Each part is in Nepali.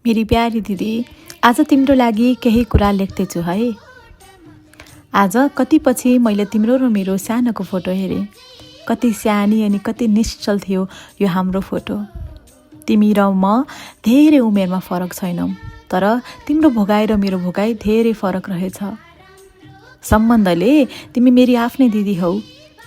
मेरी प्यारी दिदी, आज तिम्रो लागि केही कुरा लेख्दैछु है। आज कति पछि मैले तिम्रो र मेरो सानोको फोटो हेरेँ। कति सानी अनि कति निश्चल थियो यो हाम्रो फोटो। तिमी र म धेरै उमेरमा फरक छैनौँ, तर तिम्रो भोगाई र मेरो भोगाई धेरै फरक रहेछ। सम्बन्धले तिमी मेरी आफ्नै दिदी हौ,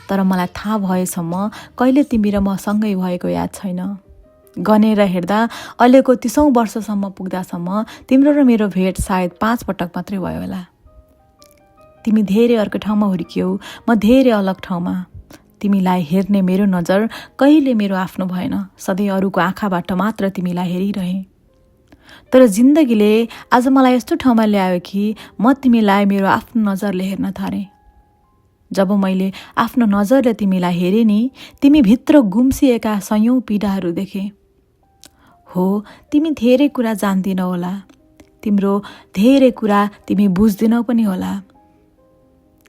तर मलाई थाहा भएसम्म कहिले तिमी र म सँगै भएको याद छैन। गनेर हेर्दा अहिलेको 30औं वर्षसम्म पुग्दासम्म तिम्रो र मेरो भेट सायद 5 पटक मात्रै भयो होला। तिमी धेरै अर्को ठाउँमा हुर्कियौ, म धेरै अलग ठाउँमा। तिमीलाई हेर्ने मेरो नजर कहिले मेरो आफ्नो भएन, सधैँ अरूको आँखाबाट मात्र तिमीलाई हेरिरहेँ। तर जिन्दगीले आज मलाई यस्तो ठाउँमा ल्यायो कि म तिमीलाई मेरो आफ्नो नजरले हेर्न थालेँ। जब मैले आफ्नो नजरले तिमीलाई हेरेँ नि, तिमी भित्र गुम्सिएका सयौं पीडाहरू देखेँ। हो, तिमी धेरै कुरा जान्दिनौ होला, तिम्रो धेरै कुरा तिमी बुझ्दिनौ पनि होला,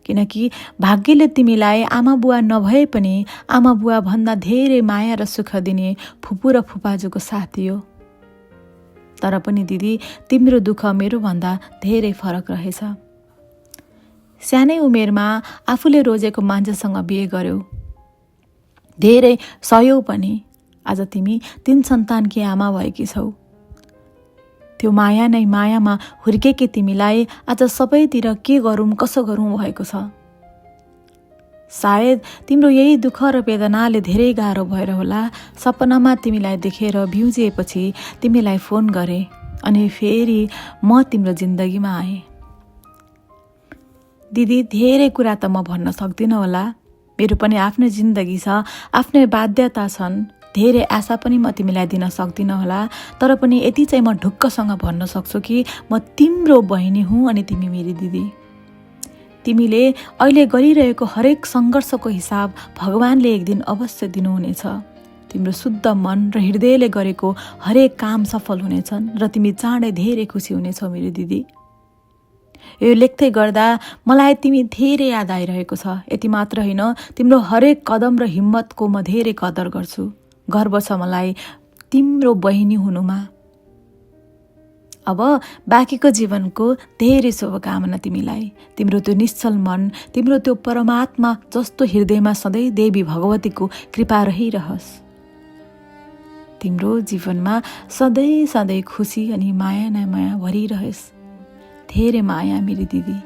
किनकि भाग्यले तिमीलाई आमा बुवा नभए पनि आमा बुवा भन्दा धेरै माया र सुख दिने फुपू र फुपाजुको साथ दियो। तर पनि दिदी, तिम्रो दुःख मेरो भन्दा धेरै फरक रहेछ। सानै उमेरमा आफूले रोजेको मान्छेसँग बिहे गर्यौ, धेरै सहयौ पनि। आज तिमी 3 सन्तानकी आमा भएकी छौ। त्यो माया नै मायामा हुर्केकी तिमीलाई आज सबैतिर के गरौँ कसो गरौँ भएको छ। सायद तिम्रो यही दुःख र वेदनाले धेरै गाह्रो भएर होला सपनामा तिमीलाई देखेर बिउजिएपछि तिमीलाई फोन गरे अनि फेरि म तिम्रो जिन्दगीमा आएँ। दिदी, धेरै कुरा त म भन्न सक्दिनँ होला, मेरो पनि आफ्नै जिन्दगी छ, आफ्नै बाध्यता छन्, धेरै आशा पनि म तिमीलाई दिन सक्दिनँ होला, तर पनि यति चाहिँ म ढुक्कसँग भन्न सक्छु कि म तिम्रो बहिनी हुँ अनि तिमी मेरी दिदी। तिमीले अहिले गरिरहेको हरेक सङ्घर्षको हिसाब भगवानले एक दिन अवश्य दिनुहुनेछ। तिम्रो शुद्ध मन र हृदयले गरेको हरेक काम सफल हुनेछन् र तिमी चाँडै धेरै खुसी हुनेछौ मेरी दिदी। यो लेख्दै गर्दा मलाई तिमी धेरै याद आइरहेको छ। यति मात्र होइन, तिम्रो हरेक कदम र हिम्मतको म धेरै कदर गर्छु। गर्व छ मलाई तिम्रो बहिनी हुनुमा। अब बाँकीको जीवनको धेरै शुभकामना तिमीलाई। तिम्रो त्यो निश्चल मन, तिम्रो त्यो परमात्मा जस्तो हृदयमा सधैँ देवी भगवतीको कृपा रहिरहोस्। तिम्रो जीवनमा सधैँ सधैँ खुसी अनि माया नै माया भरिरहोस्। धेरै माया मेरी दिदी।